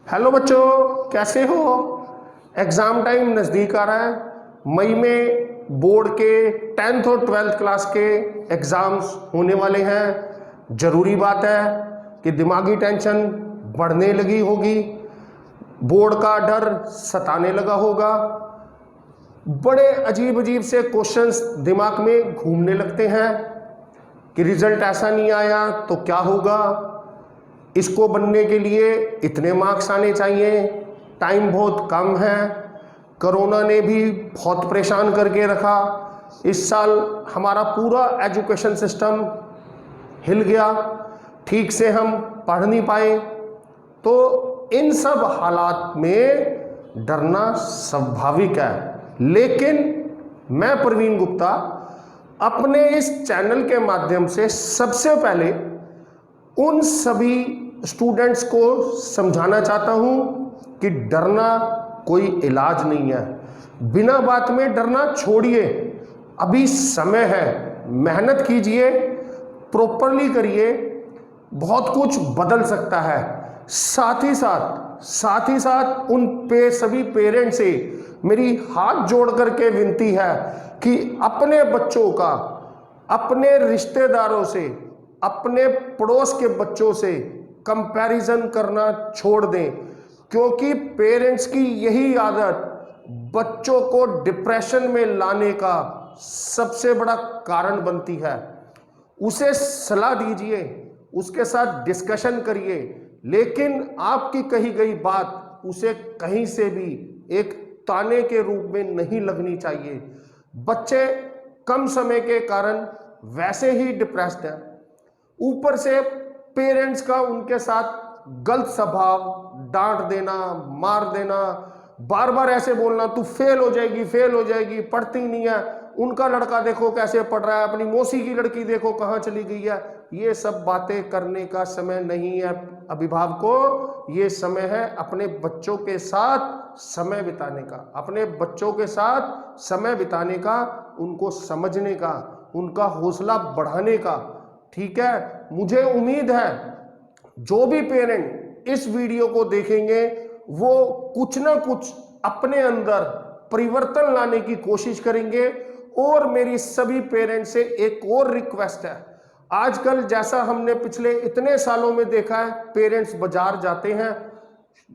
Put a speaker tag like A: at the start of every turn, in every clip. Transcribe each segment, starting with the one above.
A: Hello बच्चों, कैसे हो? एग्ज़ाम टाइम नज़दीक आ रहा है। मई में बोर्ड के 10th और 12th क्लास के एग्ज़ाम्स होने वाले हैं। ज़रूरी बात है कि दिमागी टेंशन बढ़ने लगी होगी, बोर्ड का डर सताने लगा होगा, बड़े अजीब अजीब से क्वेश्चंस दिमाग में घूमने लगते हैं कि रिजल्ट ऐसा नहीं आया तो क्या होगा, इसको बनने के लिए इतने मार्क्स आने चाहिए, टाइम बहुत कम है, कोरोना ने भी बहुत परेशान करके रखा, इस साल हमारा पूरा एजुकेशन सिस्टम हिल गया, ठीक से हम पढ़ नहीं पाए। तो इन सब हालात में डरना स्वाभाविक है। लेकिन मैं प्रवीण गुप्ता अपने इस चैनल के माध्यम से सबसे पहले उन सभी स्टूडेंट्स को समझाना चाहता हूं कि डरना कोई इलाज नहीं है। बिना बात में डरना छोड़िए, अभी समय है, मेहनत कीजिए, प्रॉपरली करिए, बहुत कुछ बदल सकता है। साथ ही साथ उन सभी पेरेंट्स से मेरी हाथ जोड़ करके विनती है कि अपने बच्चों का अपने रिश्तेदारों से, अपने पड़ोस के बच्चों से कंपैरिजन करना छोड़ दें, क्योंकि पेरेंट्स की यही आदत बच्चों को डिप्रेशन में लाने का सबसे बड़ा कारण बनती है। उसे सलाह दीजिए, उसके साथ डिस्कशन करिए, लेकिन आपकी कही गई बात उसे कहीं से भी एक ताने के रूप में नहीं लगनी चाहिए। बच्चे कम समय के कारण वैसे ही डिप्रेस्ड हैं, ऊपर से पेरेंट्स का उनके साथ गलत स्वभाव, डांट देना, मार देना, बार बार ऐसे बोलना तू फेल हो जाएगी, पढ़ती नहीं है, उनका लड़का देखो कैसे पढ़ रहा है, अपनी मौसी की लड़की देखो कहाँ चली गई है। ये सब बातें करने का समय नहीं है अभिभावकों, ये समय है अपने बच्चों के साथ समय बिताने का, अपने बच्चों के साथ समय बिताने का, उनको समझने का, उनका हौसला बढ़ाने का। ठीक है, मुझे उम्मीद है जो भी पेरेंट इस वीडियो को देखेंगे वो कुछ ना कुछ अपने अंदर परिवर्तन लाने की कोशिश करेंगे। और मेरी सभी पेरेंट्स से एक और रिक्वेस्ट है, आजकल जैसा हमने पिछले इतने सालों में देखा है, पेरेंट्स बाजार जाते हैं,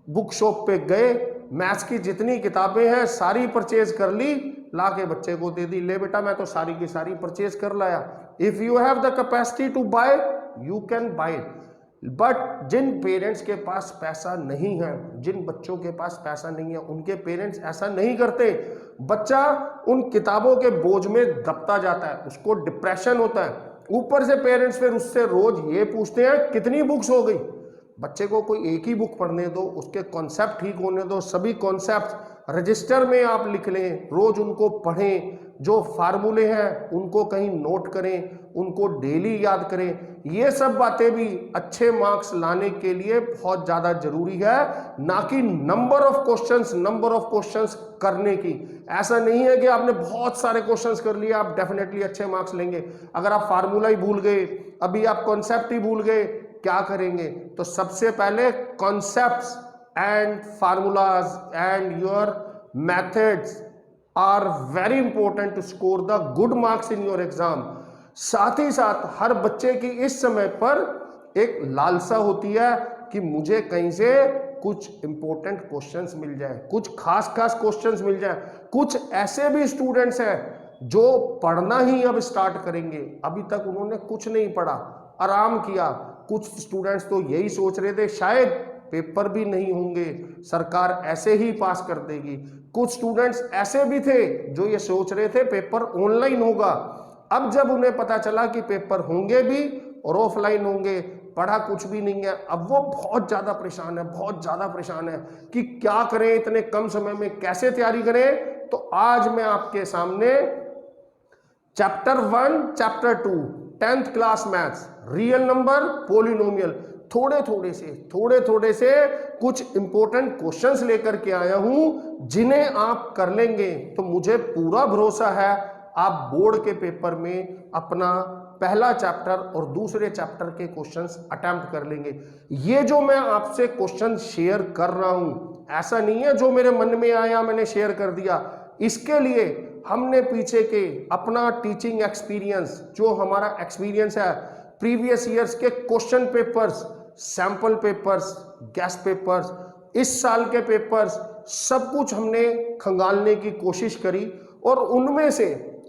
A: बुक शॉप पे गए, मैथ्स की जितनी किताबें हैं सारी परचेज कर ली, ला के बच्चे को दे दी, ले बेटा मैं तो सारी की सारी परचेज कर लाया। If you have the capacity to buy you can buy. But जिन पेरेंट्स के पास पैसा नहीं है, जिन बच्चों के पास पैसा नहीं है, उनके पेरेंट्स ऐसा नहीं करते। बच्चा उन किताबों के बोझ में दबता जाता है, उसको डिप्रेशन होता है, ऊपर से पेरेंट्स फिर उससे रोज ये पूछते हैं कितनी बुक्स हो गई। बच्चे को कोई एक ही बुक पढ़ने दो, उसके कॉन्सेप्ट ठीक होने दो, सभी कॉन्सेप्ट रजिस्टर में आप लिख लें, रोज उनको पढ़ें, जो फार्मूले हैं उनको कहीं नोट करें, उनको डेली याद करें। ये सब बातें भी अच्छे मार्क्स लाने के लिए बहुत ज़्यादा जरूरी है, ना कि नंबर ऑफ क्वेश्चंस करने की। ऐसा नहीं है कि आपने बहुत सारे क्वेश्चंस कर लिए आप डेफिनेटली अच्छे मार्क्स लेंगे। अगर आप फार्मूला ही भूल गए, अभी आप कॉन्सेप्ट ही भूल गए, क्या करेंगे? तो सबसे पहले concepts and formulas and your methods are very important to score the good marks in your exam. साथ ही साथ हर बच्चे की इस समय पर एक लालसा होती है कि मुझे कहीं से कुछ इंपॉर्टेंट क्वेश्चंस मिल जाए, कुछ खास क्वेश्चंस मिल जाए। कुछ ऐसे भी स्टूडेंट्स हैं जो पढ़ना ही अब स्टार्ट करेंगे, अभी तक उन्होंने कुछ नहीं पढ़ा, आराम किया। कुछ स्टूडेंट्स तो यही सोच रहे थे शायद पेपर भी नहीं होंगे, सरकार ऐसे ही पास कर देगी। कुछ स्टूडेंट्स ऐसे भी थे जो ये सोच रहे थे पेपर ऑनलाइन होगा। अब जब उन्हें पता चला कि पेपर होंगे भी और ऑफलाइन होंगे, पढ़ा कुछ भी नहीं है, अब वो बहुत ज्यादा परेशान है कि क्या करें, इतने कम समय में कैसे तैयारी करें। तो आज मैं आपके सामने chapter 1, chapter 2, 10th class maths, real number, polynomial, थोड़े थोड़े से कुछ इंपॉर्टेंट क्वेश्चंस लेकर के आया हूं, जिन्हें आप कर लेंगे तो मुझे पूरा भरोसा है आप बोर्ड के पेपर में अपना पहला चैप्टर और दूसरे चैप्टर के क्वेश्चंस अटेम्प्ट कर लेंगे। ये जो मैं आपसे क्वेश्चन शेयर कर रहा हूं, ऐसा नहीं है जो मेरे मन में आया मैंने शेयर कर दिया। इसके लिए हमने पीछे के अपना टीचिंग एक्सपीरियंस, जो हमारा एक्सपीरियंस है, प्रीवियस ईयर्स के question papers, sample papers, guest papers, इस साल के पेपर्स, सब कुछ हमने खंगालने की कोशिश करी और उनमें से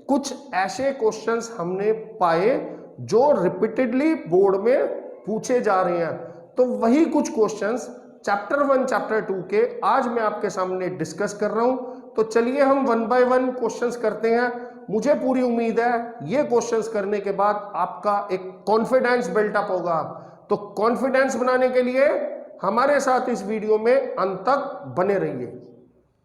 A: कुछ ऐसे क्वेश्चंस हमने पाए जो रिपीटेडली बोर्ड में पूछे जा रहे हैं। तो वही कुछ क्वेश्चंस चैप्टर 1 चैप्टर 2 के आज मैं आपके सामने डिस्कस कर रहा हूं। तो चलिए हम 1 बाय 1 क्वेश्चंस करते हैं। मुझे पूरी उम्मीद है ये क्वेश्चंस करने के बाद आपका एक कॉन्फिडेंस बिल्टअप होगा। तो कॉन्फिडेंस बनाने के लिए हमारे साथ इस वीडियो में अंत तक बने रहिए।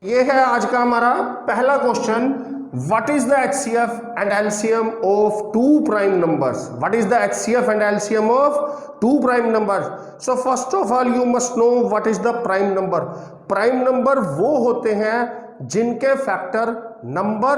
A: ये है आज का हमारा पहला question. What is the HCF and LCM of two prime numbers? What is the HCF and LCM of two prime numbers? So first of all you must know what is the prime number. Prime number वो होते हैं जिनके factor number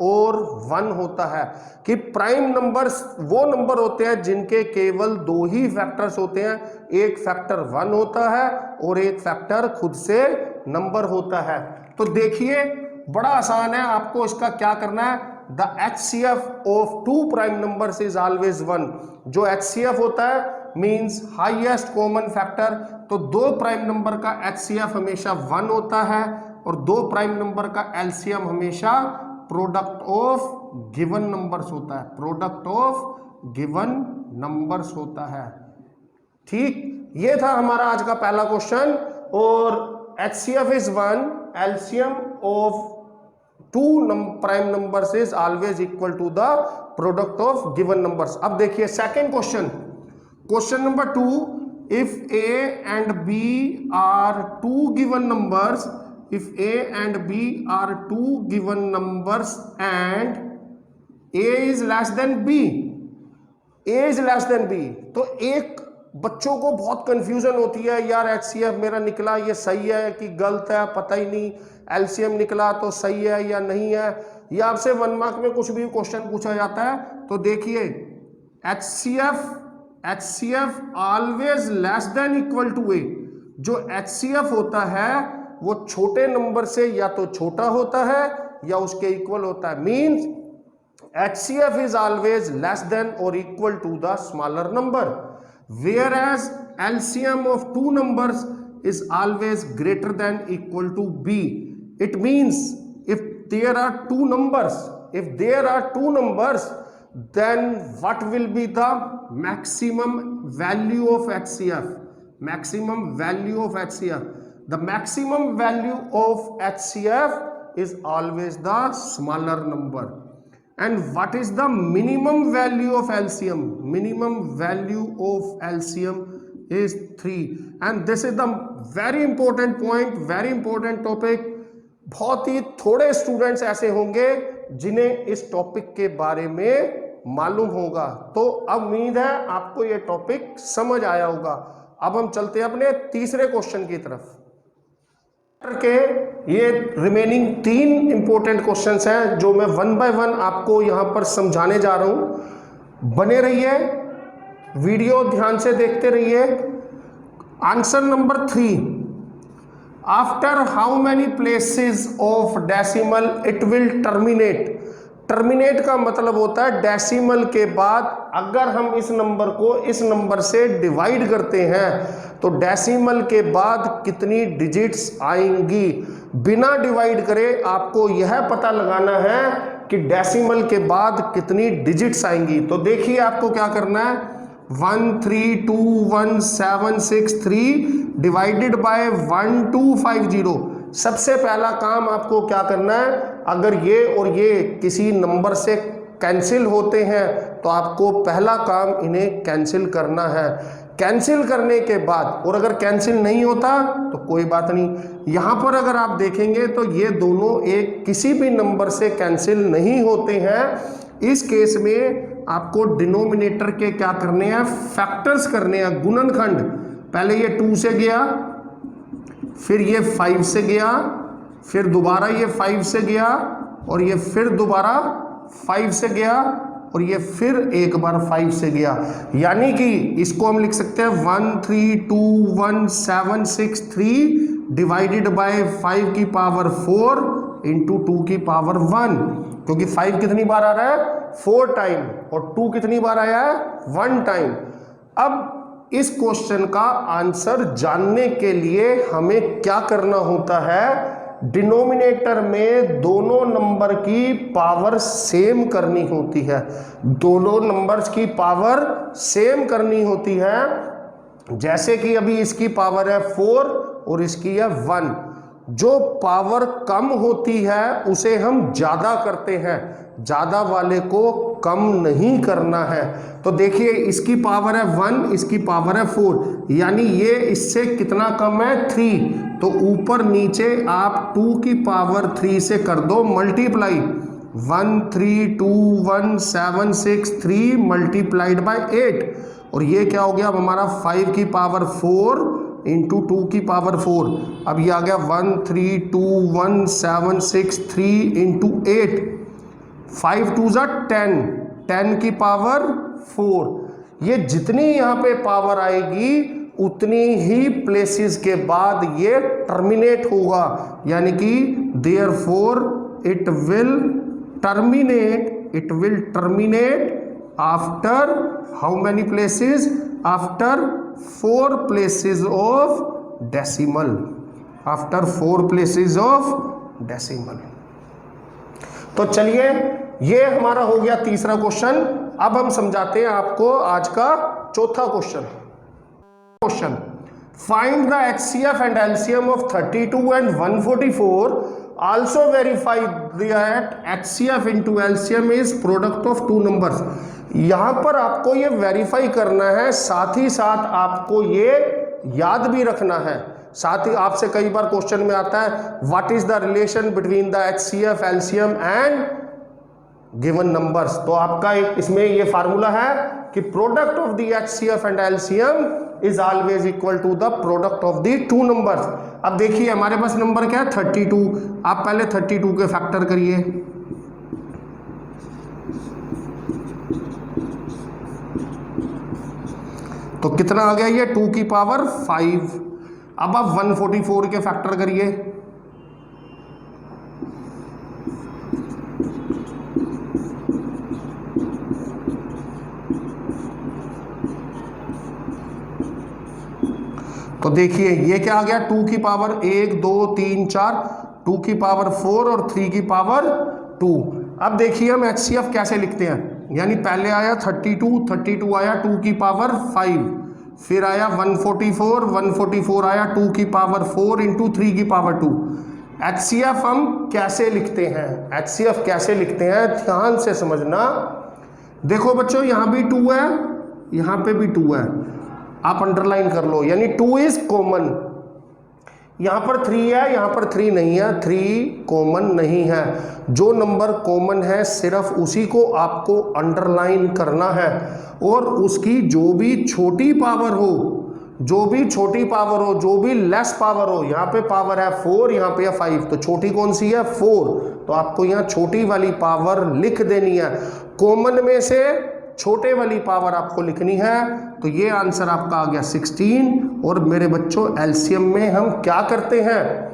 A: और 1 होता है। कि prime numbers वो number होते हैं जिनके केवल 2 ही फैक्टर्स होते हैं, एक फैक्टर 1 होता है और एक फैक्टर खुद से नंबर होता है। तो देखिए बड़ा आसान है, आपको इसका क्या करना है, the HCF of two prime numbers is always 1। जो HCF होता है मींस हाईएस्ट कॉमन फैक्टर। तो 2 प्राइम नंबर का HCF हमेशा 1 होता है और 2 प्राइम नंबर का LCM हमेशा प्रोडक्ट ऑफ गिवन नंबर्स होता है, प्रोडक्ट ऑफ गिवन नंबर्स होता है। ठीक, ये था हमारा आज का पहला क्वेश्चन। और HCF is 1, LCM of two prime numbers is always equal to the product of given numbers. अब देखिए second question, question number 2, if A and B are two given numbers, if A and B are two given numbers and A is less than B, A is less than B, तो एक बच्चों को बहुत confusion होती है, यार HCF मेरा निकला ये सही है कि गलत है, पता ही नहीं, LCM निकला तो सही है या नहीं है, या आपसे 1 मार्क में कुछ भी क्वेश्चन पूछा जाता है। तो देखिए HCF always less than equal to A। जो HCF होता है वो छोटे नंबर से या तो छोटा होता है या उसके इक्वल होता है। Means HCF is always less than or equal to the smaller number, whereas LCM of two numbers is always greater than equal to B. It means if there are two numbers, then what will be the maximum value of HCF? Maximum value of HCF. The maximum value of HCF is always the smaller number. And what is the minimum value of LCM? Minimum value of LCM is 3. And this is the very important point, very important topic. बहुत ही थोड़े students ऐसे होंगे जिन्हें इस topic के बारे में मालूम होगा। तो अब उम्मीद है आपको ये टॉपिक समझ आया होगा। अब हम चलते हैं अपने तीसरे क्वेश्चन की तरफ। के ये रिमेनिंग 3 इंपॉर्टेंट क्वेश्चंस हैं जो मैं 1 बाय 1 आपको यहां पर समझाने जा रहा हूं। बने रहिए, वीडियो ध्यान से देखते रहिए। Answer number 3, after how many places of decimal it will terminate. Terminate का मतलब होता है डेसिमल के बाद अगर हम इस नंबर को इस नंबर से डिवाइड करते हैं तो डेसिमल के बाद कितनी डिजिट्स आएंगी। बिना डिवाइड करे आपको यह पता लगाना है कि डेसिमल के बाद कितनी डिजिट्स आएंगी। तो देखिए आपको क्या करना है, 1321763 डिवाइडेड बाय 1250। सबसे पहला काम आपको क्या करना है, अगर ये और ये किसी नंबर से कैंसिल होते हैं तो आपको पहला काम इन्हें कैंसिल करना है। कैंसिल करने के बाद, और अगर कैंसिल नहीं होता तो कोई बात नहीं। यहाँ पर अगर आप देखेंगे तो ये दोनों एक किसी भी नंबर से कैंसिल नहीं होते हैं। इस केस में आपको डिनोमिनेटर के क्या करने हैं, फैक्टर्स करने हैं, गुणनखंड। पहले ये 2 से गया, फिर ये 5 से गया, फिर दोबारा ये 5 से गया और ये फिर दोबारा 5 से गया और ये फिर एक बार 5 से गया, यानी कि इसको हम लिख सकते हैं 1321763 डिवाइडेड बाय 5 की पावर 4 इंटू 2 की पावर 1, क्योंकि 5 कितनी बार आ रहा है 4 टाइम और 2 कितनी बार आया है 1 टाइम। अब इस क्वेश्चन का आंसर जानने के लिए हमें क्या करना होता है, डिनोमिनेटर में दोनों नंबर की पावर सेम करनी होती है, दोनों नंबर्स की पावर सेम करनी होती है। जैसे कि अभी इसकी पावर है 4 और इसकी है 1, जो पावर कम होती है उसे हम ज्यादा करते हैं, ज्यादा वाले को कम नहीं करना है। तो देखिए इसकी पावर है 1, इसकी पावर है 4, यानी ये इससे कितना कम है 3, तो ऊपर नीचे आप 2 की पावर 3 से कर दो मल्टीप्लाई, 1321763 मल्टीप्लाइड बाय 8, और ये क्या हो गया अब हमारा 5 की पावर 4 इंटू 2 की पावर 4, अब ये आ गया 1321763 इंटू 8, 5 2 जा 10, 10 की पावर 4। ये जितनी यहाँ पे पावर आएगी उतनी ही प्लेसेस के बाद ये टर्मिनेट होगा, यानी कि therefore it will terminate after how many places, after 4 places of decimal, after 4 places of decimal। तो चलिए ये हमारा हो गया तीसरा क्वेश्चन। अब हम समझाते हैं आपको आज का चौथा question. Find the HCF and LCM of 32 and 144, also verify that HCF into LCM is product of 2 numbers। यहां पर आपको ये वेरीफाई करना है, साथ ही साथ आपको ये याद भी रखना है। साथ ही आपसे कई बार क्वेश्चन में आता है what is the relation between the HCF LCM and given numbers, तो आपका एक इसमें ये फार्मूला है कि product of the HCF and LCM is always equal to the product of the 2 numbers. अब देखिए हमारे पास नंबर क्या है 32, आप पहले 32 के फैक्टर करिए, तो कितना आ गया ये 2 की पावर 5। अब आप 144 के फैक्टर करिए, तो देखिए ये क्या आ गया 2 की पावर 1 2 3 4, 2 की पावर 4 और 3 की पावर 2। अब देखिए हम HCF कैसे लिखते हैं, यानी पहले आया 32 आया 2 की पावर 5, फिर आया 144 आया 2 की पावर 4 इंटू 3 की पावर 2। HCF हम कैसे लिखते हैं, HCF कैसे लिखते हैं ध्यान से समझना। देखो बच्चों यहाँ भी 2 है, यहाँ पे भी 2 है, आप अंडरलाइन कर लो, यानी 2 इज कॉमन। यहां पर 3 है, यहां पर 3 नहीं है, 3 कॉमन नहीं है। जो नंबर कॉमन है सिर्फ उसी को आपको अंडरलाइन करना है, और उसकी जो भी छोटी पावर हो, जो भी छोटी पावर हो, जो भी लेस पावर हो, यहाँ पे पावर है 4, यहाँ पे है 5, तो छोटी कौन सी है 4, तो आपको यहाँ छोटी वाली पावर लिख देनी है। कॉमन में से छोटे वाली पावर आपको लिखनी है, तो ये आंसर आपका आ गया 16। और मेरे बच्चों एलसीएम में हम क्या करते हैं,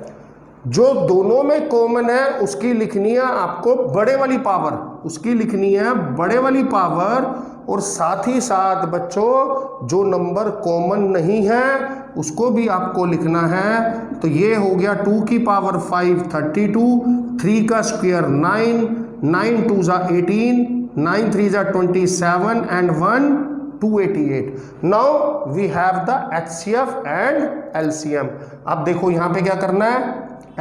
A: जो दोनों में कॉमन है उसकी लिखनी है आपको बड़े वाली पावर, उसकी लिखनी है बड़े वाली पावर, और साथ ही साथ बच्चों जो नंबर कॉमन नहीं है उसको भी आपको लिखना है। तो ये हो गया 2 की पावर 5 32, 3 का स्क्वायर 9, 9 2 जा 18, 9 3 जा 27 and 1 288। Now we have the HCF and LCM। अब देखो यहाँ पे क्या करना है,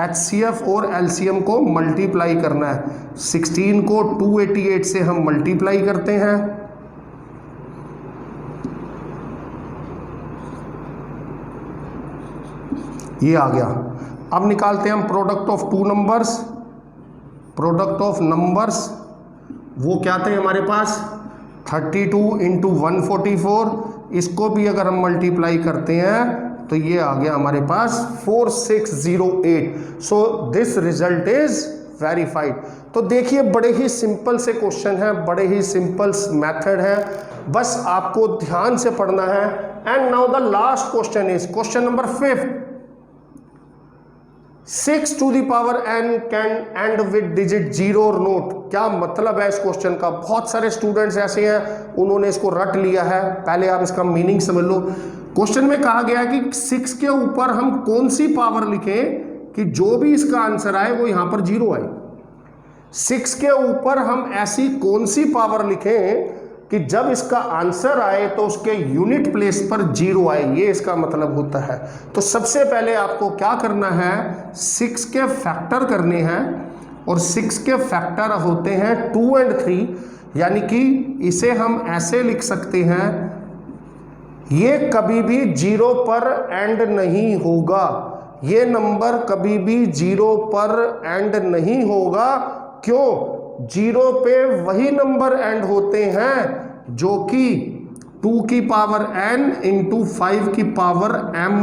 A: HCF और LCM को मल्टीप्लाई करना है। 16 को 288 से हम मल्टीप्लाई करते हैं, ये आ गया। अब निकालते हैं हम product of 2 numbers. Product of numbers वो क्या थे हमारे पास 32 इंटू 144, इसको भी अगर हम मल्टीप्लाई करते हैं तो ये आ गया हमारे पास 4608। So this result is verified. तो देखिए बड़े ही सिंपल से क्वेश्चन हैं, बड़े ही सिंपल मेथड है, बस आपको ध्यान से पढ़ना है। And now the last question is question number 5। 6 to the power n can and with digit 0 और नोट। क्या मतलब है इस क्वेश्चन का? बहुत सारे स्टूडेंट्स ऐसे हैं उन्होंने इसको रट लिया है, पहले आप इसका मीनिंग समझ लो। क्वेश्चन में कहा गया कि 6 के ऊपर हम कौन सी पावर लिखें कि जो भी इसका आंसर आए वो यहां पर 0 आए। 6 के ऊपर हम ऐसी कौन सी पावर लिखें कि जब इसका आंसर आए तो उसके यूनिट प्लेस पर 0 आए, ये इसका मतलब होता है। तो सबसे पहले आपको क्या करना है, 6 के फैक्टर करने हैं, और 6 के फैक्टर होते हैं 2 और 3, यानी कि इसे हम ऐसे लिख सकते हैं, ये कभी भी 0 पर एंड नहीं होगा, ये नंबर कभी भी 0 पर एंड नहीं होगा। क्यों? 0 पे वही नंबर एंड होते हैं जो कि 2 की पावर n इंटू 5 की पावर m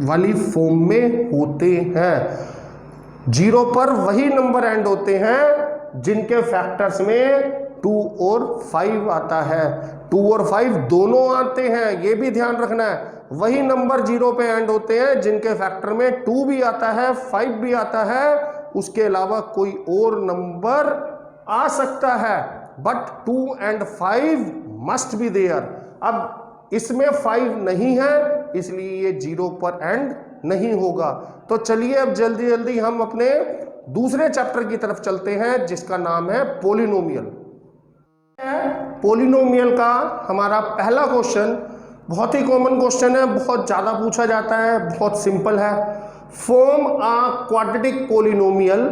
A: वाली फॉर्म में होते हैं। 0 पर वही नंबर एंड होते हैं जिनके फैक्टर्स में 2 और 5 आता है। 2 और 5 दोनों आते हैं, ये भी ध्यान रखना है। वही नंबर 0 पे एंड होते हैं जिनके फैक्टर में 2 भी आता है, 5 भी आता है, उसके अलावा कोई और नंबर आ सकता है, but 2 and 5 must be there. अब इसमें 5 नहीं है इसलिए ये 0 पर एंड नहीं होगा। तो चलिए अब जल्दी जल्दी हम अपने दूसरे चैप्टर की तरफ चलते हैं जिसका नाम है पोलिनोमियल। पोलिनोमियल का हमारा पहला क्वेश्चन बहुत ही कॉमन क्वेश्चन है, बहुत ज्यादा पूछा जाता है, बहुत सिंपल है। Form a quadratic polynomial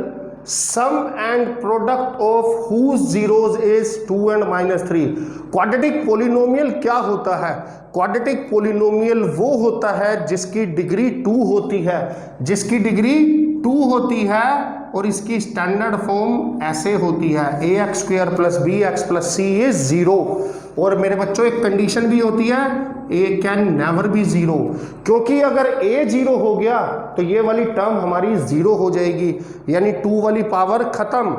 A: sum and product of whose zeros is 2 and -3। Quadratic polynomial क्या होता है? क्वाड्रेटिक पोलिनोमियल वो होता है जिसकी डिग्री 2 होती है, जिसकी डिग्री 2 होती है, और इसकी स्टैंडर्ड फॉर्म ऐसे होती है ax² + bx + c इज 0। और मेरे बच्चों एक कंडीशन भी होती है, a कैन नेवर बी 0, क्योंकि अगर a 0 हो गया तो ये वाली टर्म हमारी 0 हो जाएगी, यानी 2 वाली पावर खत्म,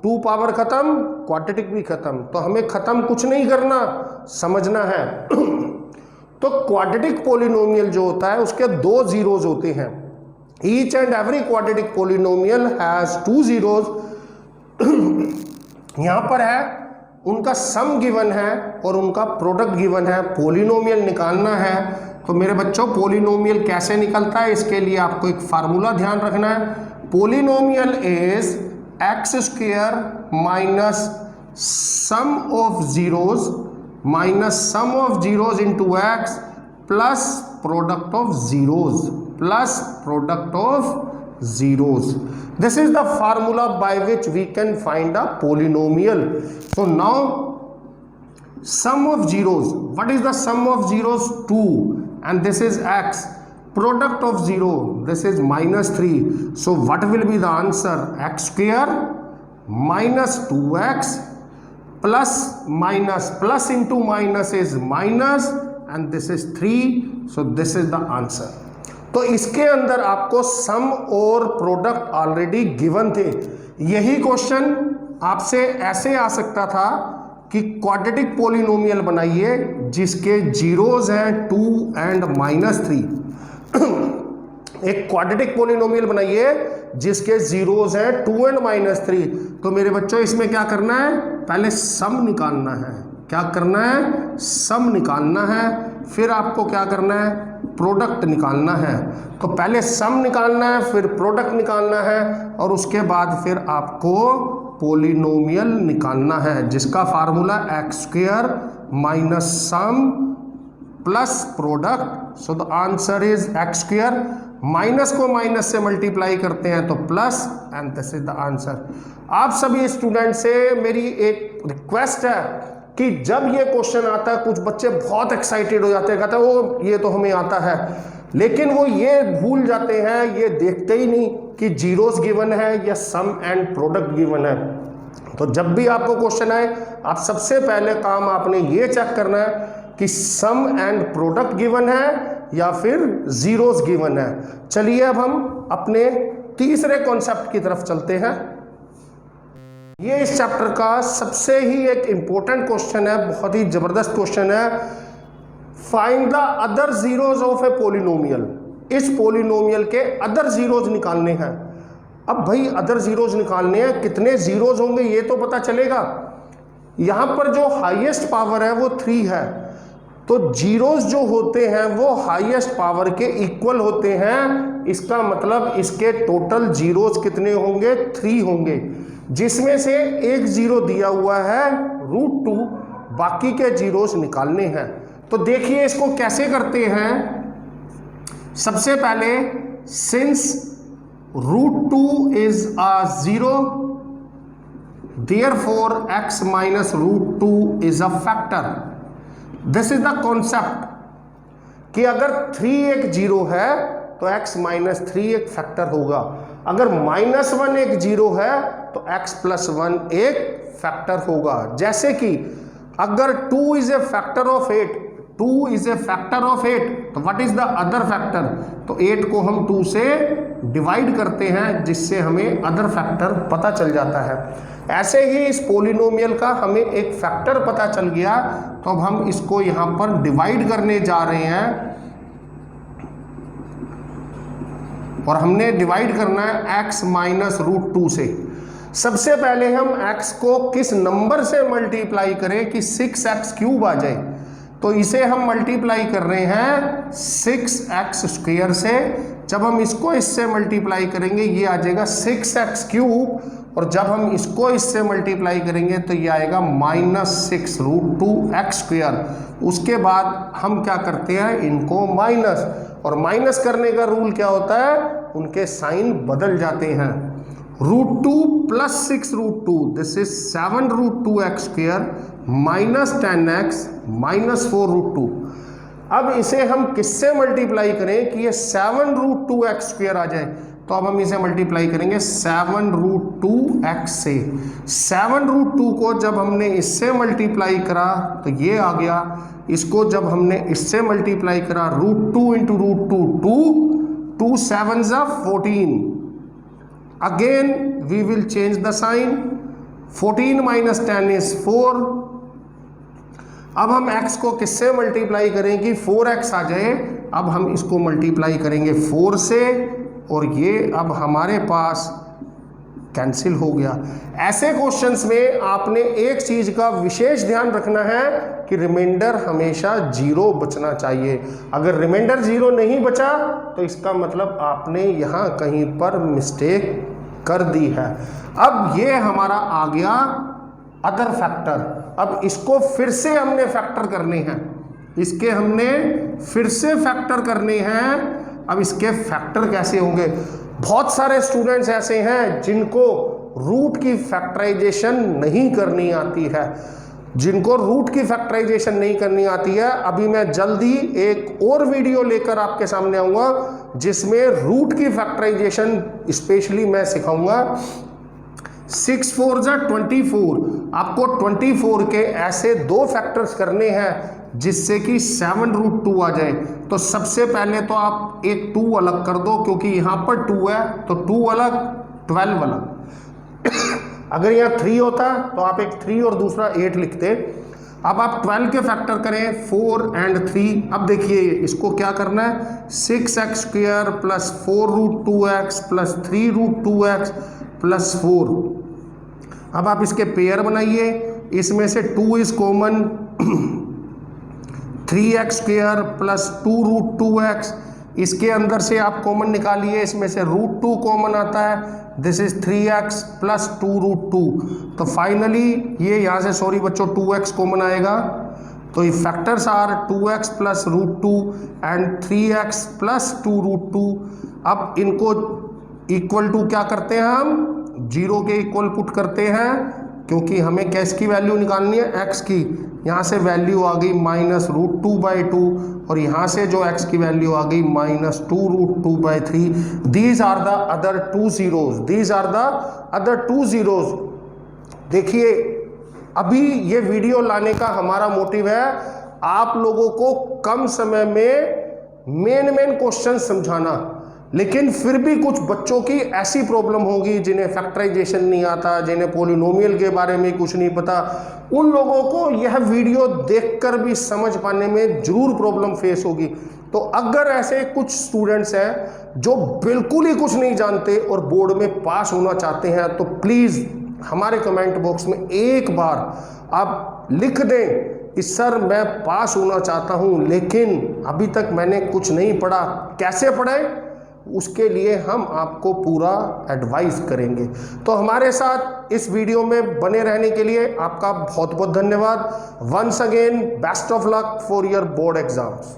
A: 2 पावर खत्म, क्वाड्रेटिक भी खत्म। तो हमें खत्म कुछ नहीं करना, समझना है। तो क्वाड्रेटिक पोलिनोमियल जो होता है उसके 2 जीरोज होते हैं। Each and every quadratic polynomial has 2 zeros. यहां पर है उनका सम गिवन है और उनका प्रोडक्ट गिवन है, पोलिनोमियल निकालना है। तो मेरे बच्चों पोलिनोमियल कैसे निकलता है, इसके लिए आपको एक फार्मूला ध्यान रखना है। Polynomial is x² minus sum of zeros minus sum of zeros into x plus product of zeros plus product of zeros. This is the formula by which we can find a polynomial. So now sum of zeros, what is the sum of zeros? 2, and this is x. Product of 0, this is -3. So what will be the answer? x² minus 2x plus minus, plus into minus is minus, and this is 3. So this is the answer. तो इसके अंदर आपको सम और product already given थे। यही question आपसे ऐसे आ सकता था कि क्वाड्रेटिक पोलिनोमियल बनाइए जिसके जीरोज हैं 2 and -3। एक क्वाड्रेटिक पोलिनोमियल बनाइए जिसके जीरोज हैं 2 and -3। तो मेरे बच्चों इसमें क्या करना है, पहले सम निकालना है। क्या करना है? सम निकालना है। फिर आपको क्या करना है? प्रोडक्ट निकालना है। तो पहले सम निकालना है, फिर प्रोडक्ट निकालना है, और उसके बाद फिर आपको पोलिनोमियल निकालना है जिसका formula x² minus sum plus product. So the answer is x²। Minus को माइनस से मल्टीप्लाई करते हैं तो plus, and this is the answer. आप सभी स्टूडेंट से मेरी एक रिक्वेस्ट है कि जब ये क्वेश्चन आता है कुछ बच्चे बहुत एक्साइटेड हो जाते हैं, कहते हैं वो ये तो हमें आता है, लेकिन वो ये भूल जाते हैं, ये देखते ही नहीं कि जीरोस गिवन है या सम एंड प्रोडक्ट गिवन है। तो जब भी आपको क्वेश्चन आए आप सबसे पहले काम आपने ये चेक करना है कि सम एंड प्रोडक्ट गिवन है या फिर जीरोस गिवन है। चलिए अब हम अपने तीसरे कॉन्सेप्ट की तरफ चलते हैं। ये इस चैप्टर का सबसे ही एक इंपॉर्टेंट क्वेश्चन है, बहुत ही जबरदस्त क्वेश्चन है। Find the other zeros of A polynomial. इस पोलिनोमियल के अदर जीरोज निकालने हैं। अब भाई अदर जीरोज निकालने हैं, कितने जीरोज होंगे ये तो पता चलेगा। यहां पर जो हाईएस्ट पावर है वो 3 है, तो जीरोज जो होते हैं वो हाईएस्ट पावर के इक्वल होते हैं। इसका मतलब इसके टोटल जीरोज कितने होंगे? 3 होंगे, जिसमें से एक जीरो दिया हुआ है √2, बाकी के जीरोज निकालने हैं। तो देखिए इसको कैसे करते हैं। सबसे पहले since √2 is a zero, therefore x minus √2 is a factor. This is the concept कि अगर 3 एक जीरो है तो x माइनस 3 एक फैक्टर होगा, अगर -1 एक जीरो है तो x + 1 एक फैक्टर होगा। जैसे कि अगर 2 is a factor of 8, 2 is a factor of 8, तो what is the other factor? तो 8 को हम 2 से डिवाइड करते हैं, जिससे हमें अदर फैक्टर पता चल जाता है। ऐसे ही इस पोलिनोमियल का हमें एक फैक्टर पता चल गया, तो अब हम इसको यहां पर डिवाइड करने जा रहे हैं, और हमने डिवाइड करना है x माइनस √2 से। सबसे पहले हम x को किस नंबर से मल्टीप्लाई करें कि 6x³ आ जाए, तो इसे हम मल्टीप्लाई कर रहे हैं 6x² से। जब हम इसको इससे मल्टीप्लाई करेंगे ये आ जाएगा 6x³, और जब हम इसको इससे मल्टीप्लाई करेंगे तो ये आएगा -6 √2x²। उसके बाद हम क्या करते हैं, इनको माइनस, और माइनस करने का रूल क्या होता है, उनके साइन बदल जाते हैं। √2 + 6 √2, दिस इज 7 √2x² - 10x -4 √2। अब इसे हम किससे मल्टीप्लाई करें कि ये 7 √2x² आ जाए, तो अब हम इसे मल्टीप्लाई करेंगे 7 √2x से। 7 √2 को जब हमने इससे मल्टीप्लाई करा तो ये आ गया, इसको जब हमने इससे मल्टीप्लाई करा √2 × √2 2 7 14। Again we will change the sign, 14 - 10 is 4। अब हम x को किससे मल्टीप्लाई करें कि 4x आ जाए, अब हम इसको मल्टीप्लाई करेंगे 4 से, और ये अब हमारे पास कैंसिल हो गया। ऐसे क्वेश्चंस में आपने एक चीज़ का विशेष ध्यान रखना है कि रिमाइंडर हमेशा 0 बचना चाहिए। अगर रिमाइंडर 0 नहीं बचा तो इसका मतलब आपने यहाँ कहीं पर मिस्टेक कर दी है। अब ये हमारा आ गया अदर फैक्टर। अब इसको फिर से हमने फैक्टर करने हैं, इसके हमने फिर से फैक्टर करने हैं। अब इसके फैक्टर कैसे होंगे? बहुत सारे स्टूडेंट्स ऐसे हैं जिनको रूट की फैक्टराइजेशन नहीं करनी आती है, जिनको रूट की फैक्टराइजेशन नहीं करनी आती है। अभी मैं जल्दी एक और वीडियो लेकर आपके सामने आऊँगा जिसमें रूट की फैक्टराइजेशन स्पेशली मैं सिखाऊंगा। 6 4 = 24, आपको 24 के ऐसे 2 फैक्टर्स करने हैं जिससे कि 7 √2 आ जाए। तो सबसे पहले तो आप एक 2 अलग कर दो, क्योंकि यहाँ पर 2 है तो 2 अलग, 12 अलग। अगर यहाँ 3 होता तो आप एक 3 और दूसरा 8 लिखते। अब आप 12 के फैक्टर करें 4 और 3। अब देखिए इसको क्या करना है, 6x² + 4 √2x + 3 √2x + 4। अब आप इसके पेयर बनाइए, इसमें से 2 इज कॉमन, 3x² + 2 √2x, इसके अंदर से आप कॉमन निकालिए, इसमें से √2 कॉमन आता है, दिस इज 3x + 2 √2। तो फाइनली ये यहाँ से, सॉरी बच्चों, 2x कॉमन आएगा। तो ये factors are 2x + √2 and 3x + 2 √2। अब इनको इक्वल टू क्या करते हैं, हम 0 के इक्वल पुट करते हैं, क्योंकि हमें कैश की वैल्यू निकालनी है, x की। यहाँ से वैल्यू आ गई -√2/2, और यहाँ से जो x की वैल्यू आ गई -2√2/3। These are the other 2 zeros, these are the other 2 zeros। देखिए अभी ये वीडियो लाने का हमारा मोटिव है आप लोगों को कम समय में मेन क्वेश्चन समझाना। लेकिन फिर भी कुछ बच्चों की ऐसी प्रॉब्लम होगी जिन्हें फैक्टराइजेशन नहीं आता, जिन्हें पॉलिनोमियल के बारे में कुछ नहीं पता, उन लोगों को यह वीडियो देखकर भी समझ पाने में जरूर प्रॉब्लम फेस होगी। तो अगर ऐसे कुछ स्टूडेंट्स हैं जो बिल्कुल ही कुछ नहीं जानते और बोर्ड में पास होना चाहते हैं, तो प्लीज़ हमारे कमेंट बॉक्स में एक बार आप लिख दें कि सर मैं पास होना चाहता हूं लेकिन अभी तक मैंने कुछ नहीं पढ़ा, कैसे पढ़ें, उसके लिए हम आपको पूरा एडवाइस करेंगे। तो हमारे साथ इस वीडियो में बने रहने के लिए आपका बहुत बहुत धन्यवाद। Once again best of luck for your board exams.